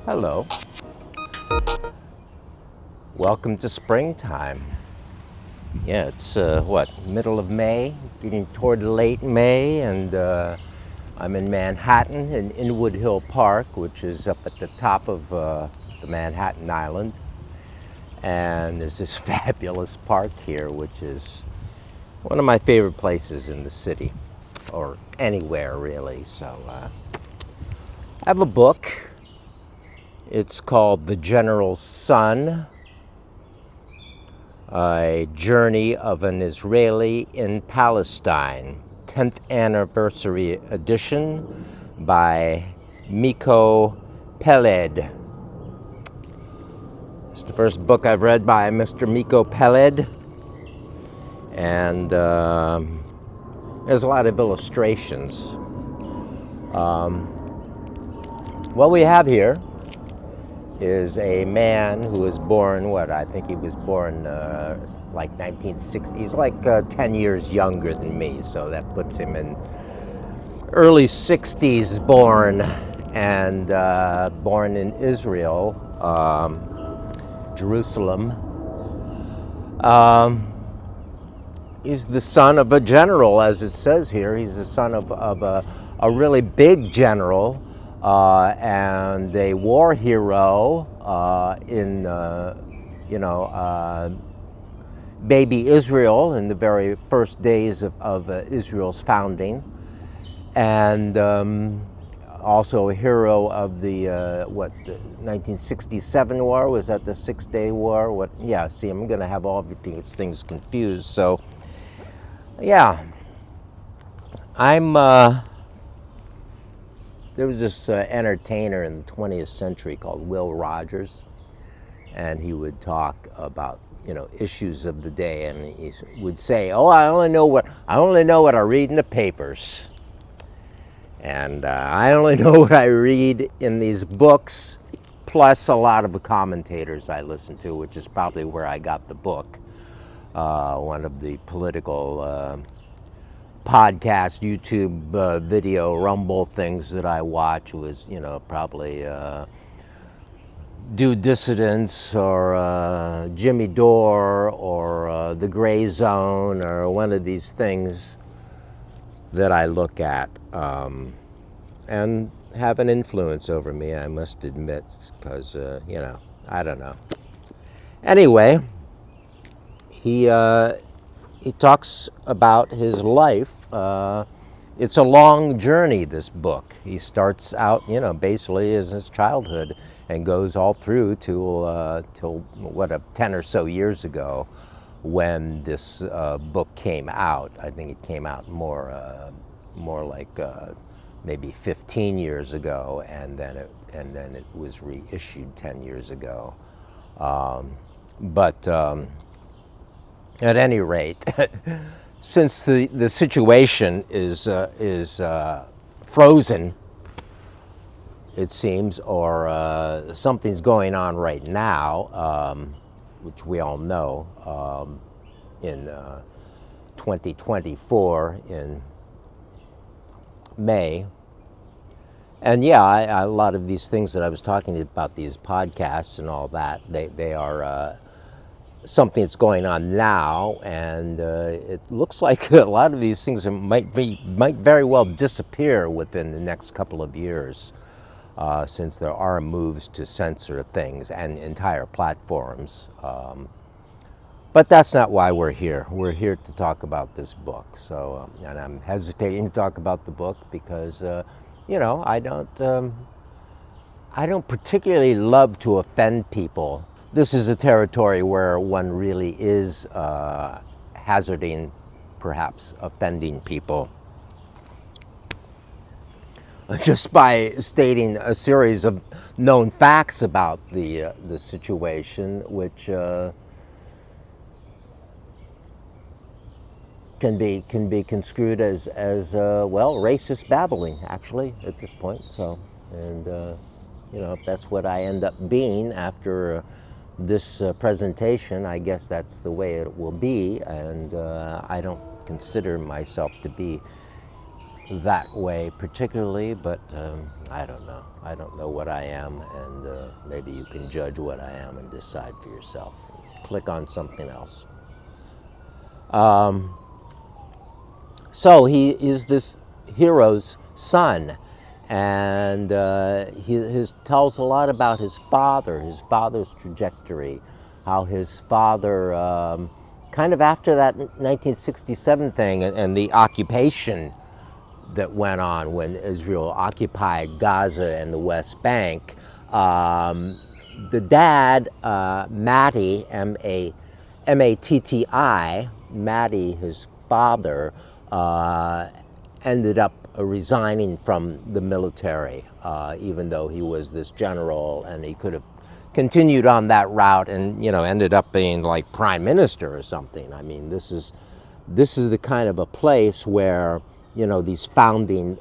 Hello. Welcome to springtime. Yeah, it's middle of May, getting toward late May, and I'm in Manhattan in Inwood Hill Park, which is up at the top of the Manhattan Island. And there's this fabulous park here, which is one of my favorite places in the city, or anywhere really. So I have a book. It's called The General's Son, a journey of an Israeli in Palestine, 10th anniversary edition by Mike Peled. It's the first book I've read by Mr. Mike Peled, and there's a lot of illustrations. What we have here is a man who was born, I think he was born like 1960. He's like 10 years younger than me, so that puts him in early 60s born, and born in Israel, Jerusalem. He's the son of a general, as it says here. He's the son of a really big general, and a war hero in baby Israel in the very first days of Israel's founding, and also a hero of the 1967 war. Was that the 6-Day War? See, I'm going to have all of these things confused. So, yeah, there was this entertainer in the 20th century called Will Rogers, and he would talk about issues of the day, and he would say, "Oh, I only know what I read in the papers, and I only know what I read in these books, plus a lot of the commentators I listen to," which is probably where I got the book. One of the political podcast, YouTube video, Rumble things that I watch was, probably Due Dissidence or Jimmy Dore or The Gray Zone, or one of these things that I look at and have an influence over me, I must admit, because, I don't know. Anyway, he talks about his life. It's a long journey, this book. He starts out, basically as his childhood, and goes all through till 10 or so years ago, when this book came out. I think it came out more like maybe 15 years ago, and then it was reissued 10 years ago. But at any rate, since the situation is frozen, it seems, or something's going on right now, which we all know, in 2024 in May. And yeah, a lot of these things that I was talking about, these podcasts and all that, they are something that's going on now, and it looks like a lot of these things might very well disappear within the next couple of years, since there are moves to censor things and entire platforms. But that's not why we're here. We're here to talk about this book. So, and I'm hesitating to talk about the book because, I don't particularly love to offend people. This is a territory where one really is hazarding, perhaps offending people, just by stating a series of known facts about the situation, which can be construed as racist babbling, actually, at this point. So, and if that's what I end up being after this presentation, I guess that's the way it will be. And I don't consider myself to be that way particularly, but I don't know. I don't know what I am, and maybe you can judge what I am and decide for yourself. Click on something else. So he is this hero's son, and he tells a lot about his father's trajectory, how his father, kind of after that 1967 thing and the occupation that went on when Israel occupied Gaza and the West Bank, the dad, Matti, M-A-T-T-I, Matti, his father, ended up resigning from the military, even though he was this general, and he could have continued on that route and, you know, ended up being like prime minister or something. I mean, this is the kind of a place where, you know, these founding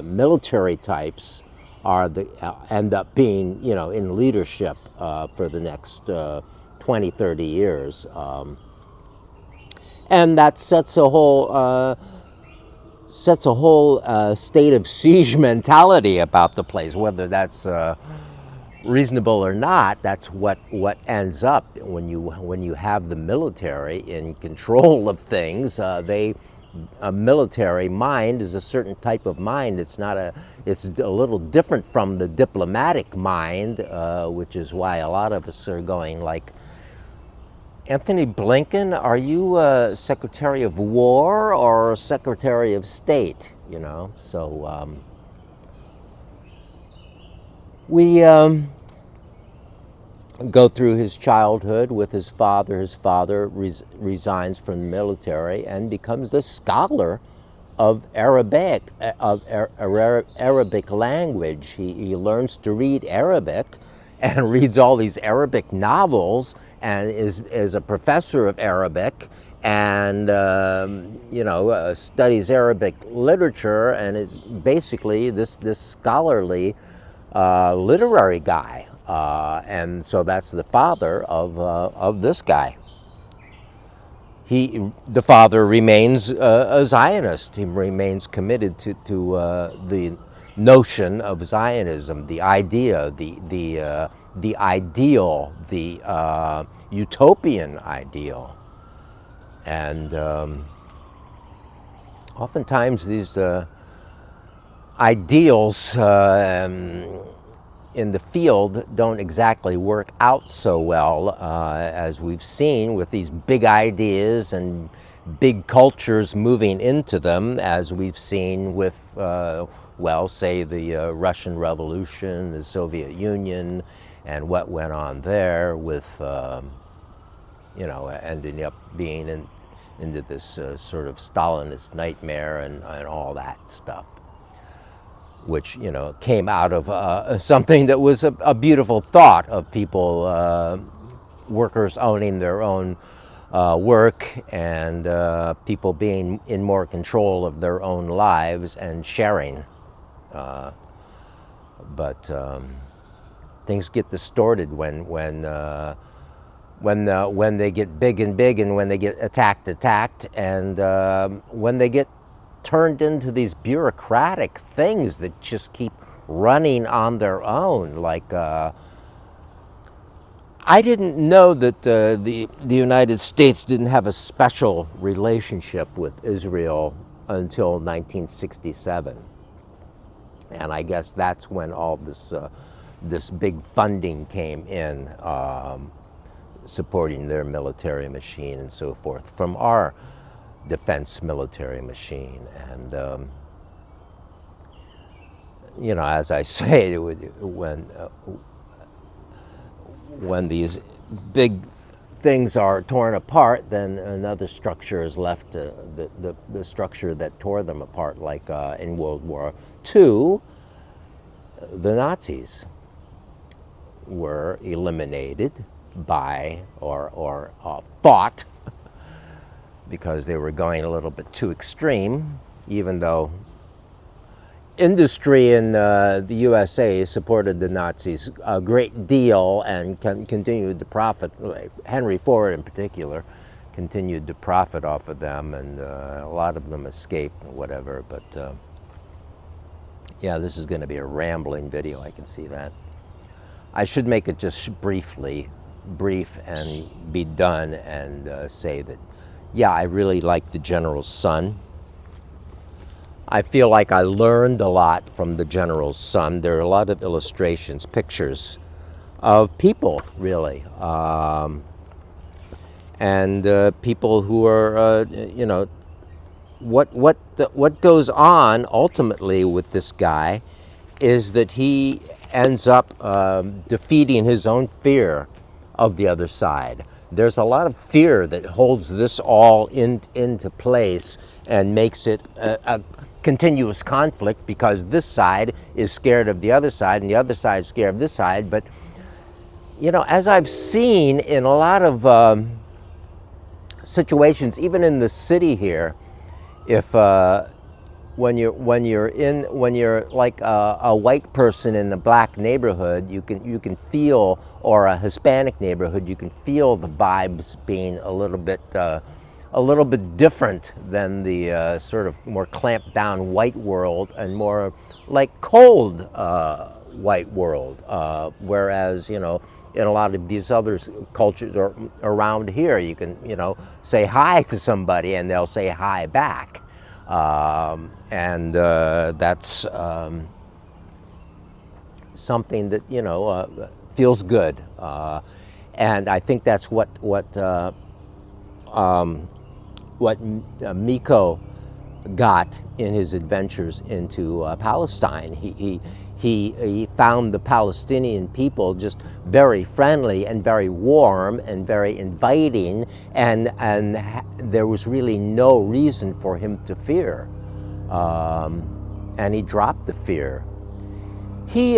military types are end up being, you know, in leadership for the next 20, 30 years. And that sets a whole state of siege mentality about the place. Whether that's reasonable or not, that's what ends up when you have the military in control of things. A military mind is a certain type of mind. It's a little different from the diplomatic mind, which is why a lot of us are going like, Anthony Blinken, are you Secretary of War or Secretary of State? You know, so we go through his childhood with his father. His father resigns from the military and becomes the scholar of Arabic language. He learns to read Arabic and reads all these Arabic novels and is a professor of Arabic and studies Arabic literature and is basically this scholarly literary guy. And so that's the father of this guy. The father remains a Zionist. He remains committed to the notion of Zionism, the idea, the ideal, the utopian ideal. And oftentimes these ideals in the field don't exactly work out so well, as we've seen with these big ideas and big cultures moving into them, as we've seen with, say the Russian Revolution, the Soviet Union, and what went on there with, ending up being into this sort of Stalinist nightmare and all that stuff, which, you know, came out of something that was a beautiful thought of people, workers owning their own work and people being in more control of their own lives and sharing. But things get distorted when they get big and when they get attacked, and when they get turned into these bureaucratic things that just keep running on their own. Like, I didn't know that the United States didn't have a special relationship with Israel until 1967. And I guess that's when all this big funding came in, supporting their military machine and so forth from our defense military machine. And as I say, when these big things are torn apart, then another structure is left, the structure that tore them apart, like in World War II, the Nazis were eliminated by or fought because they were going a little bit too extreme, even though industry in the USA supported the Nazis a great deal and continued to profit. Henry Ford in particular continued to profit off of them, and a lot of them escaped or whatever. But Yeah, this is going to be a rambling video, I can see that. I should make it just brief and be done and say that, yeah, I really like the General's son. I feel like I learned a lot from the General's son. There are a lot of illustrations, pictures of people, really, and people who are, you know, what goes on ultimately with this guy is that he ends up defeating his own fear of the other side. There's a lot of fear that holds this all into place and makes it a continuous conflict, because this side is scared of the other side and the other side is scared of this side. But, you know, as I've seen in a lot of situations, even in the city here, if when you're like a white person in a black neighborhood, you can feel, or a Hispanic neighborhood, you can feel the vibes being a little bit different than the sort of more clamped down white world, and more like cold white world. Whereas, you know, in a lot of these other cultures or around here, you can, you know, say hi to somebody and they'll say hi back. That's something that, you know, feels good. And I think that's what Miko got in his adventures into Palestine. He found the Palestinian people just very friendly and very warm and very inviting, and there was really no reason for him to fear, and he dropped the fear. He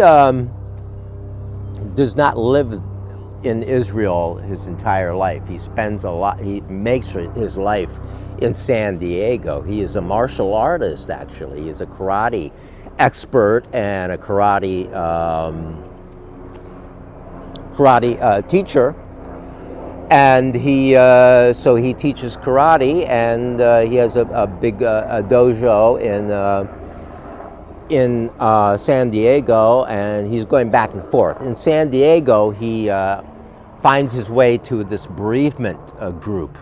does not live in Israel his entire life. He makes his life in San Diego. He is a martial artist, actually. He's a karate expert and a karate teacher. And so he teaches karate, and he has a big dojo in San Diego, and he's going back and forth. In San Diego, he finds his way to this bereavement group,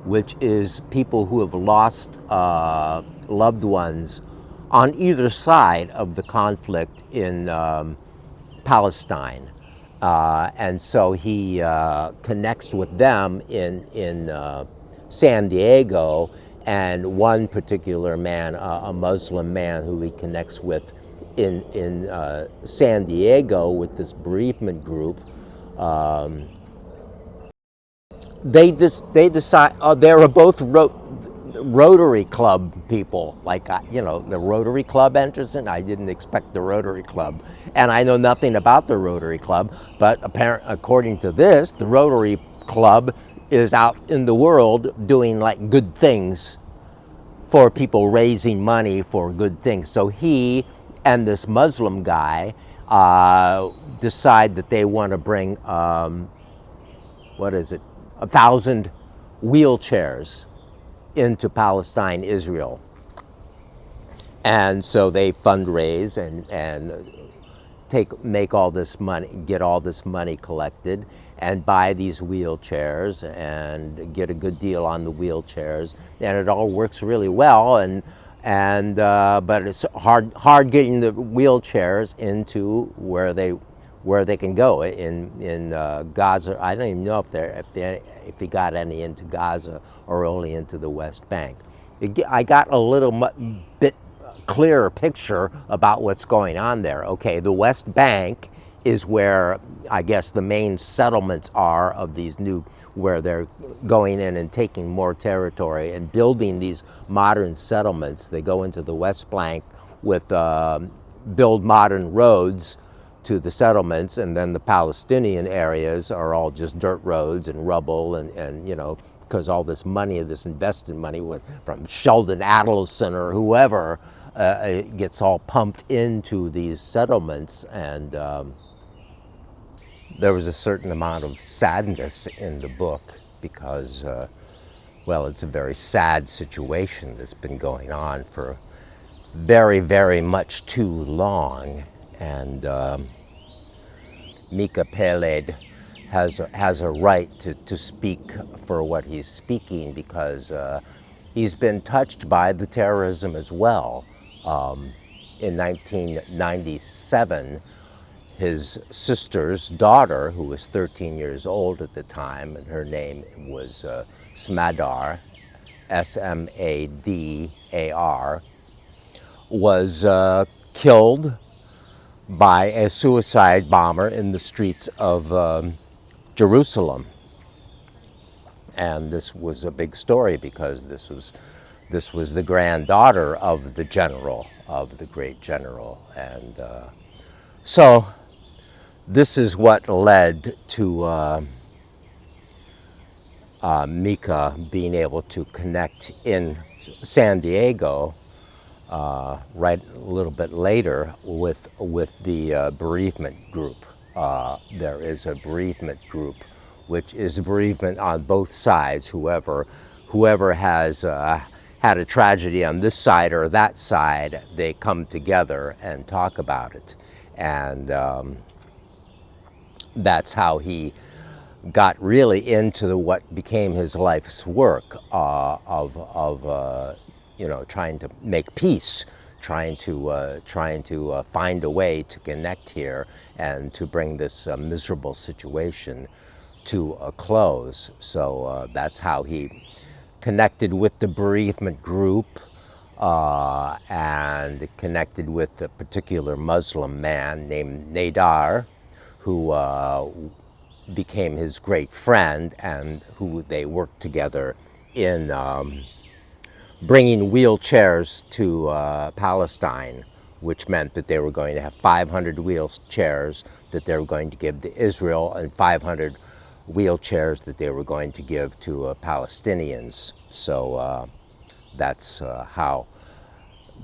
which is people who have lost loved ones on either side of the conflict in Palestine. And so he connects with them in San Diego, and one particular man, a Muslim man who he connects with in San Diego with this bereavement group. They decide, they were both Rotary Club people, like, you know, the Rotary Club entrance, and I didn't expect the Rotary Club, and I know nothing about the Rotary Club, but according to this, the Rotary Club is out in the world doing like good things for people, raising money for good things. So he and this Muslim guy decide that they want to bring 1,000 wheelchairs into Palestine, Israel. And so they fundraise and make all this money, get all this money collected, and buy these wheelchairs and get a good deal on the wheelchairs, and it all works really well. But it's hard getting the wheelchairs into where they can go in Gaza. I don't even know if he got any into Gaza or only into the West Bank. I got a little bit clearer picture about what's going on there. Okay, the West Bank is where I guess the main settlements are of these new, where they're going in and taking more territory and building these modern settlements. They go into the West Bank with build modern roads to the settlements, and then the Palestinian areas are all just dirt roads and rubble, and you know, because all this money, this invested money from Sheldon Adelson or whoever, it gets all pumped into these settlements. And there was a certain amount of sadness in the book because, well, it's a very sad situation that's been going on for very, very much too long. And Mike Peled has a right to speak for what he's speaking, because he's been touched by the terrorism as well. In 1997, his sister's daughter, who was 13 years old at the time, and her name was Smadar, Smadar, was killed by a suicide bomber in the streets of Jerusalem. And this was a big story, because this was the granddaughter of the general, of the great general. And so this is what led to Mika being able to connect in San Diego right a little bit later with the bereavement group. There is a bereavement group, which is bereavement on both sides. Whoever has had a tragedy on this side or that side, they come together and talk about it. And that's how he got really into what became his life's work of trying to make peace, trying to find a way to connect here and to bring this miserable situation to a close. So that's how he connected with the bereavement group and connected with a particular Muslim man named Nadar, who became his great friend, and who they worked together in bringing wheelchairs to Palestine, which meant that they were going to have 500 wheelchairs that they were going to give to Israel, and 500 wheelchairs that they were going to give to Palestinians. So that's how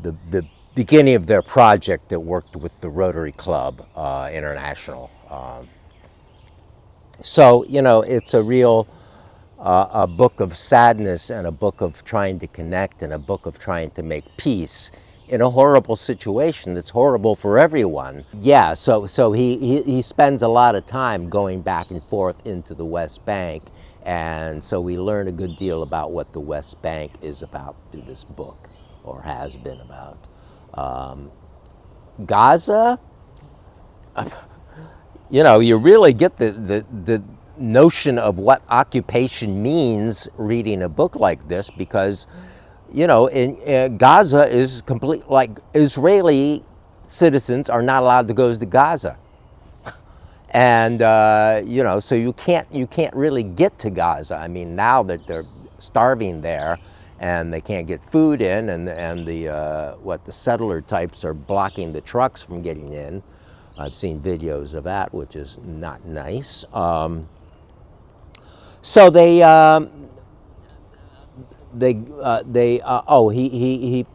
the beginning of their project that worked with the Rotary Club International. So, it's a real a book of sadness, and a book of trying to connect, and a book of trying to make peace in a horrible situation that's horrible for everyone. Yeah, so he spends a lot of time going back and forth into the West Bank, and so we learn a good deal about what the West Bank is about through this book, or has been about. Gaza, you really get the notion of what occupation means reading a book like this, because in Gaza is complete, like, Israeli citizens are not allowed to go to Gaza, and so you can't really get to Gaza. I mean, now that they're starving there and they can't get food in, and the settler types are blocking the trucks from getting in. I've seen videos of that, which is not nice. So he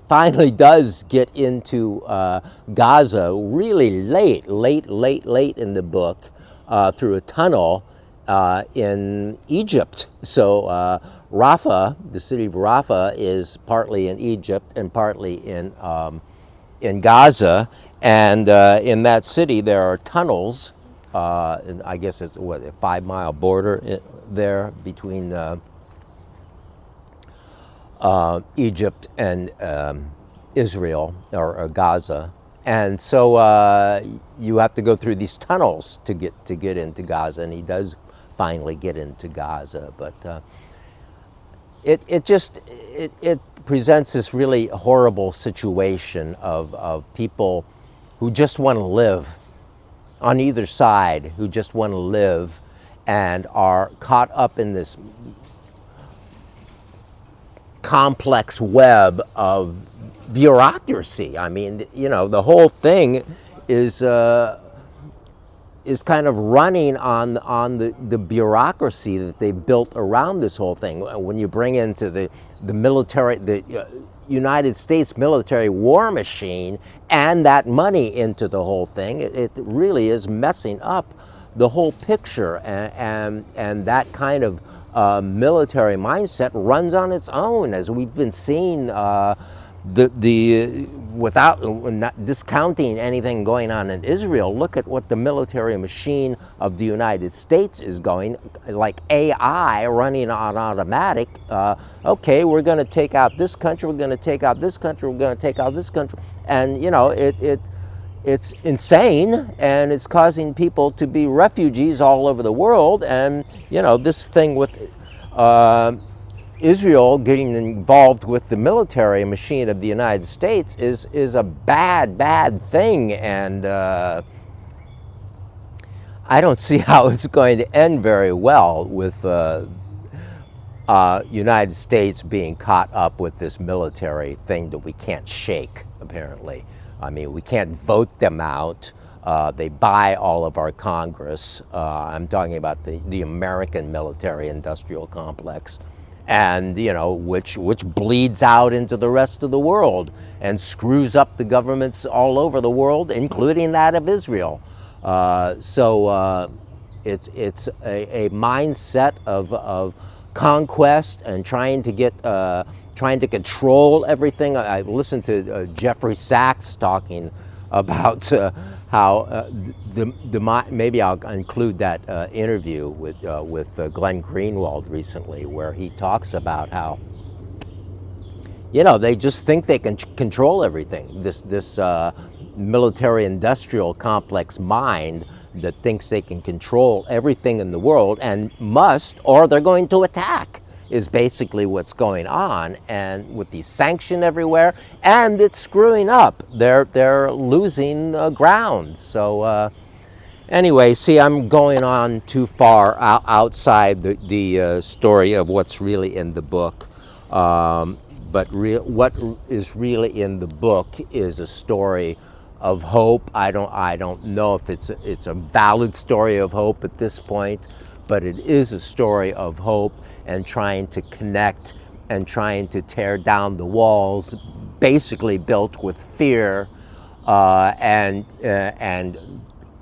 finally does get into Gaza really late in the book, through a tunnel in Egypt. So Rafah, the city of Rafah, is partly in Egypt and partly in Gaza. And in that city, there are tunnels. And I guess it's a 5-mile border there between Egypt and Israel, or Gaza. And so you have to go through these tunnels to get into Gaza, and he does finally get into Gaza. But it presents this really horrible situation of people who just want to live, on either side, who just want to live, and are caught up in this complex web of bureaucracy. I mean, the whole thing is kind of running on the bureaucracy that they built around this whole thing. When you bring into the military, the United States military war machine, and that money into the whole thing, it really is messing up the whole picture, and that kind of military mindset runs on its own, as we've been seeing. without not discounting anything going on in Israel, look at what the military machine of the United States is going, like AI running on automatic. Okay, we're going to take out this country, we're going to take out this country, we're going to take out this country. And, you know, it's insane, and it's causing people to be refugees all over the world. And, you know, this thing with Israel getting involved with the military machine of the United States is a bad thing, and I don't see how it's going to end very well with United States being caught up with this military thing that we can't shake, apparently. I mean, we can't vote them out. They buy all of our Congress. I'm talking about the American military-industrial complex. And, you know, which bleeds out into the rest of the world and screws up the governments all over the world, including that of Israel. So it's a mindset of conquest and trying to control everything. I listened to Jeffrey Sachs talking about how maybe I'll include that interview with Glenn Greenwald recently, where he talks about how, you know, they just think they can control everything. This military-industrial complex mind that thinks they can control everything in the world and must, or they're going to attack, is basically what's going on. And with the sanction everywhere, and it's screwing up. They're losing ground. So anyway, see, I'm going on too far outside the story of what's really in the book. But what is really in the book is a story of hope. I don't know if it's a valid story of hope at this point, but it is a story of hope and trying to connect and trying to tear down the walls basically built with fear, and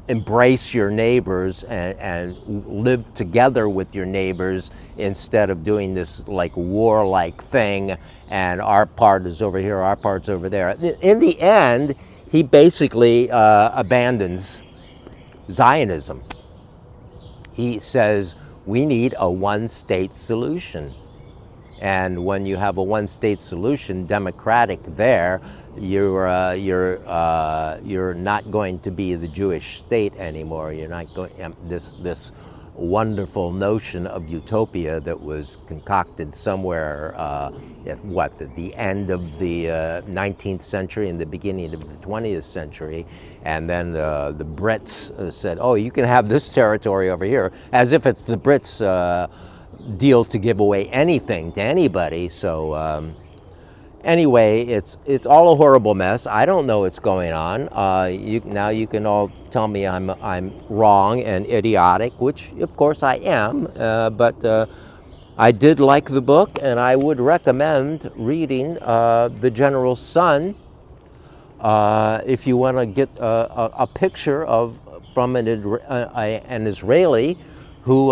embrace your neighbors and live together with your neighbors instead of doing this like warlike thing, and our part is over here, our part's over there. In the end, he basically abandons Zionism. He says we need a one-state solution. And when you have a one-state solution, democratic there, you're not going to be the Jewish state anymore. You're not going this wonderful notion of utopia that was concocted somewhere at the end of the 19th century and the beginning of the 20th century, and then the Brits said, "Oh, you can have this territory over here," as if it's the Brits' deal to give away anything to anybody. So anyway, it's all a horrible mess. I don't know what's going on. Now you can all tell me I'm wrong and idiotic, which of course I am. But I did like the book, and I would recommend reading The General's Son if you want to get a picture from an Israeli who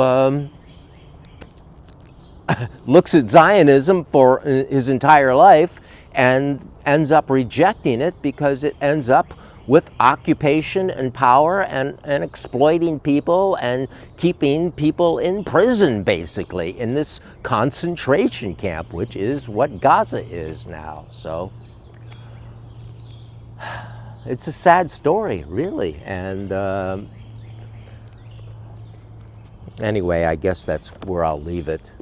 looks at Zionism for his entire life and ends up rejecting it because it ends up with occupation and power and exploiting people and keeping people in prison, basically, in this concentration camp, which is what Gaza is now. So it's a sad story, really. And anyway, I guess that's where I'll leave it.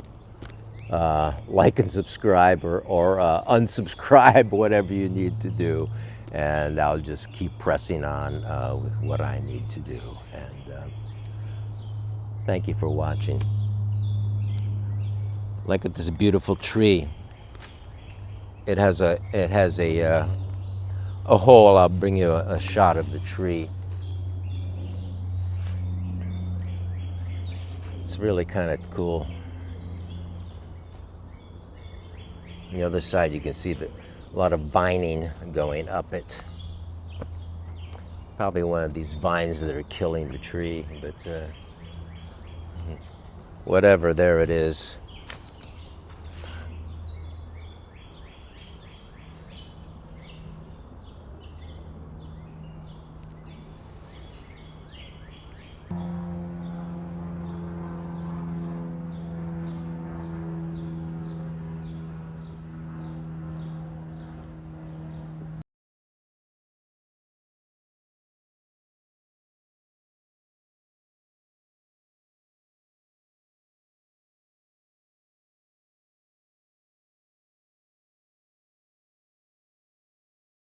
Like and subscribe or unsubscribe, whatever you need to do, and I'll just keep pressing on with what I need to do. And thank you for watching. Look at this beautiful tree. It has a hole. I'll bring you a shot of the tree. It's really kind of cool. On the other side, you can see a lot of vining going up it. Probably one of these vines that are killing the tree, but whatever, there it is.